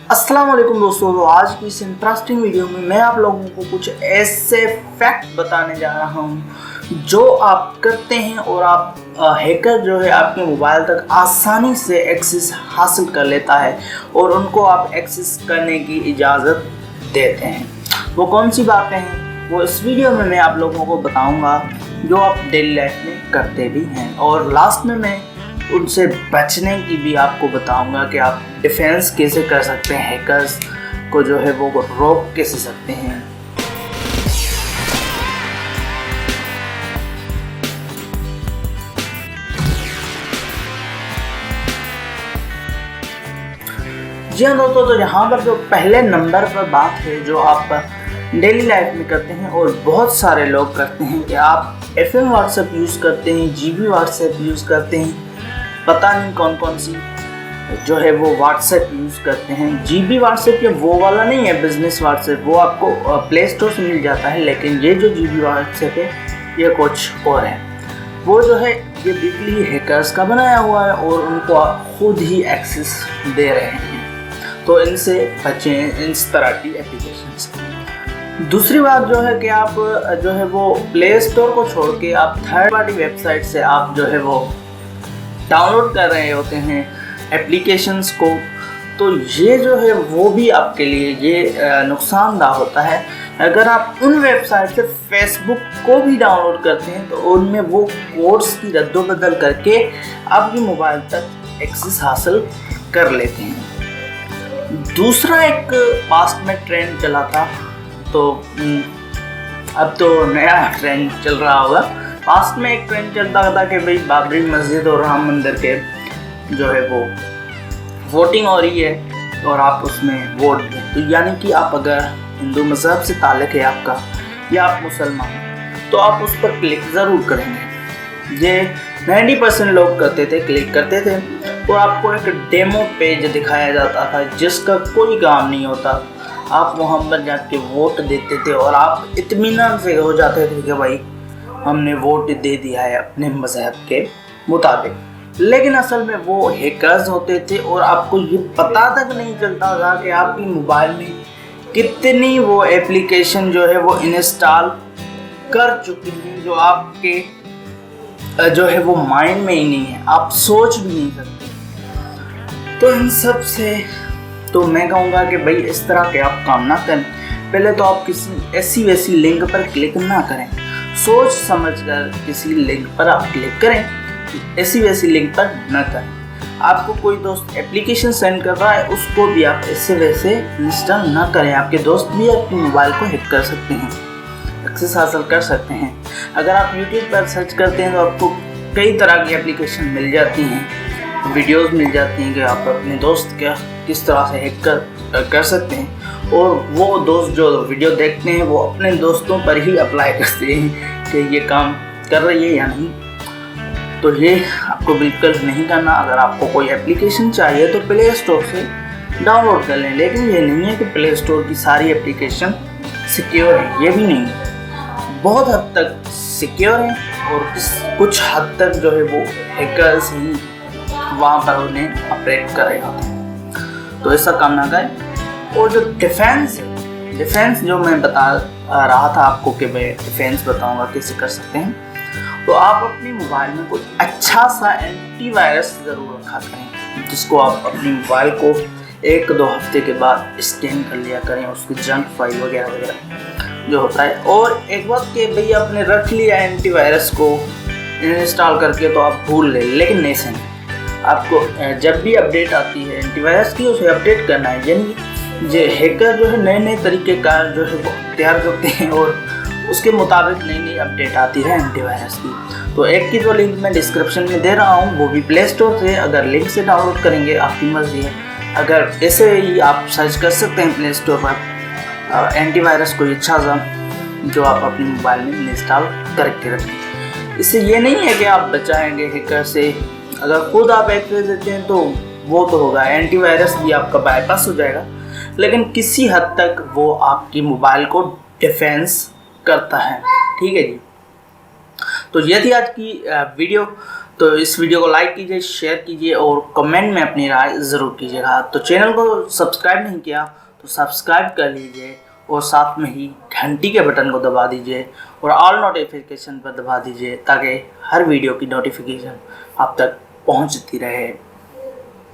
अस्सलाम वालेकुम दोस्तों। तो आज की इस इंटरेस्टिंग वीडियो में मैं आप लोगों को कुछ ऐसे फैक्ट बताने जा रहा हूं जो आप करते हैं और आप हैकर जो है आपके मोबाइल तक आसानी से एक्सेस हासिल कर लेता है और उनको आप एक्सेस करने की इजाज़त देते हैं। वो कौन सी बातें हैं वो इस वीडियो में मैं आप लोगों को बताऊंगा जो आप डेली लाइफ में करते भी हैं, और लास्ट में मैं उनसे बचने की भी आपको बताऊंगा कि आप डिफेंस कैसे कर सकते हैं, हैकर्स को जो है वो रोक कैसे सकते हैं। जी हाँ दोस्तों, तो यहाँ पर जो पहले नंबर पर बात है जो आप डेली लाइफ में करते हैं और बहुत सारे लोग करते हैं कि आप FM व्हाट्सएप यूज़ करते हैं, GB व्हाट्सएप यूज़ करते हैं, पता नहीं कौन कौन सी जो है वो व्हाट्सएप यूज़ करते हैं। GB व्हाट्सएप ये वो वाला नहीं है बिजनेस व्हाट्सएप, वो आपको प्ले स्टोर से मिल जाता है, लेकिन ये जो GB व्हाट्सएप है ये कुछ और है। वो जो है ये वीकली हैकर्स का बनाया हुआ है और उनको आप खुद ही एक्सेस दे रहे हैं, तो इनसे बचें, इस तरह की एप्लीकेशन से। दूसरी बात जो है कि आप जो है वो प्ले स्टोर को छोड़ के आप थर्ड पार्टी वेबसाइट से आप जो है वो डाउनलोड कर रहे होते हैं एप्लीकेशंस को, तो ये जो है वो भी आपके लिए ये नुकसानदाह होता है। अगर आप उन वेबसाइट से फेसबुक को भी डाउनलोड करते हैं तो उनमें वो कोड्स की रद्दोबदल करके आपके मोबाइल तक एक्सेस हासिल कर लेते हैं। दूसरा एक पास्ट में ट्रेंड चला था, तो अब तो नया ट्रेंड चल रहा होगा। पास्ट में एक ट्रेंड चलता था कि भाई बाबरी मस्जिद और राम मंदिर के जो है वो वोटिंग हो रही है और आप उसमें वोट दें, तो यानी कि आप अगर हिंदू मज़हब से ताल्लुक़ है आपका या आप मुसलमान हैं तो आप उस पर क्लिक ज़रूर करेंगे। ये 90% लोग करते थे, क्लिक करते थे और आपको एक डेमो पेज दिखाया जाता था जिसका कोई काम नहीं होता। आप वहाँ पर जाके वोट देते थे और आप इत्मीनान से हो जाते थे कि भाई हमने वोट दे दिया है अपने मज़हब के मुताबिक, लेकिन असल में वो हैकर्स होते थे और आपको ये पता तक नहीं चलता था कि आपकी मोबाइल में कितनी वो एप्लीकेशन जो है वो इंस्टॉल कर चुकी हैं जो आपके जो है वो माइंड में ही नहीं है, आप सोच भी नहीं सकते। तो इन सब से तो मैं कहूँगा कि भाई इस तरह के आप काम ना करें। पहले तो आप किसी ऐसी वैसी लिंक पर क्लिक ना करें, सोच समझकर किसी लिंक पर आप क्लिक करें, ऐसी वैसी लिंक पर न करें। आपको कोई दोस्त एप्लीकेशन सेंड कर रहा है उसको भी आप ऐसे वैसे इंस्टॉल न करें। आपके दोस्त भी आपके मोबाइल को हैक कर सकते हैं, एक्सेस हासिल कर सकते हैं। अगर आप YouTube पर सर्च करते हैं तो आपको कई तरह की एप्लीकेशन मिल जाती हैं, वीडियोस मिल जाती हैं कि आप अपने दोस्त का किस तरह से हैक कर सकते हैं, और वो दोस्त जो वीडियो देखते हैं वो अपने दोस्तों पर ही अप्लाई करते हैं कि ये काम कर रही है या नहीं। तो ये आपको बिल्कुल नहीं करना। अगर आपको कोई एप्लीकेशन चाहिए तो प्ले स्टोर से डाउनलोड कर लें, लेकिन ये नहीं है कि प्ले स्टोर की सारी एप्लीकेशन सिक्योर है, ये भी नहीं है। बहुत हद तक सिक्योर है और कुछ हद तक जो है वो हैकर्स ही वहाँ पर उन्हें ऑपरेट कर रहे होते हैं, तो ऐसा काम ना करें। और जो डिफेंस जो मैं बता रहा था आपको कि मैं डिफेंस बताऊंगा कैसे कर सकते हैं, तो आप अपने मोबाइल में कोई अच्छा सा एंटीवायरस ज़रूर रखा करें जिसको आप अपने मोबाइल को 1-2 हफ्ते के बाद स्कैन कर लिया करें, उसकी जंक फाइल वगैरह वगैरह जो होता है। और एक बात कि भाई आपने रख लिया एंटीवायरस को इंस्टॉल करके तो आप भूल गए, लेकिन नहीं सही, आपको जब भी अपडेट आती है एंटीवायरस की उसे अपडेट करना है। यानी जो हैकर जो है नए नए तरीके का जो है वो तैयार करते हैं और उसके मुताबिक नई नई अपडेट आती है एंटीवायरस की। तो एक की तो लिंक मैं डिस्क्रिप्शन में दे रहा हूँ, वो भी प्ले स्टोर से, अगर लिंक से डाउनलोड करेंगे आपकी मर्जी है। अगर ऐसे ही आप सर्च कर सकते हैं प्ले स्टोर पर एंटीवायरस कोई अच्छा सा जो आप अपने मोबाइल में इंस्टॉल करके रखें। इससे ये नहीं है कि आप बचाएंगे हैकर से, अगर खुद आप एक्सेस देते हैं तो वो तो होगा, एंटीवायरस भी आपका बाईपास हो जाएगा, लेकिन किसी हद तक वो आपकी मोबाइल को डिफेंस करता है। ठीक है जी, तो ये थी आज की वीडियो। तो इस वीडियो को लाइक कीजिए, शेयर कीजिए और कमेंट में अपनी राय ज़रूर कीजिएगा। तो चैनल को सब्सक्राइब नहीं किया तो सब्सक्राइब कर लीजिए और साथ में ही घंटी के बटन को दबा दीजिए और ऑल नोटिफिकेशन पर दबा दीजिए ताकि हर वीडियो की नोटिफिकेशन आप तक पहुंचती रहे।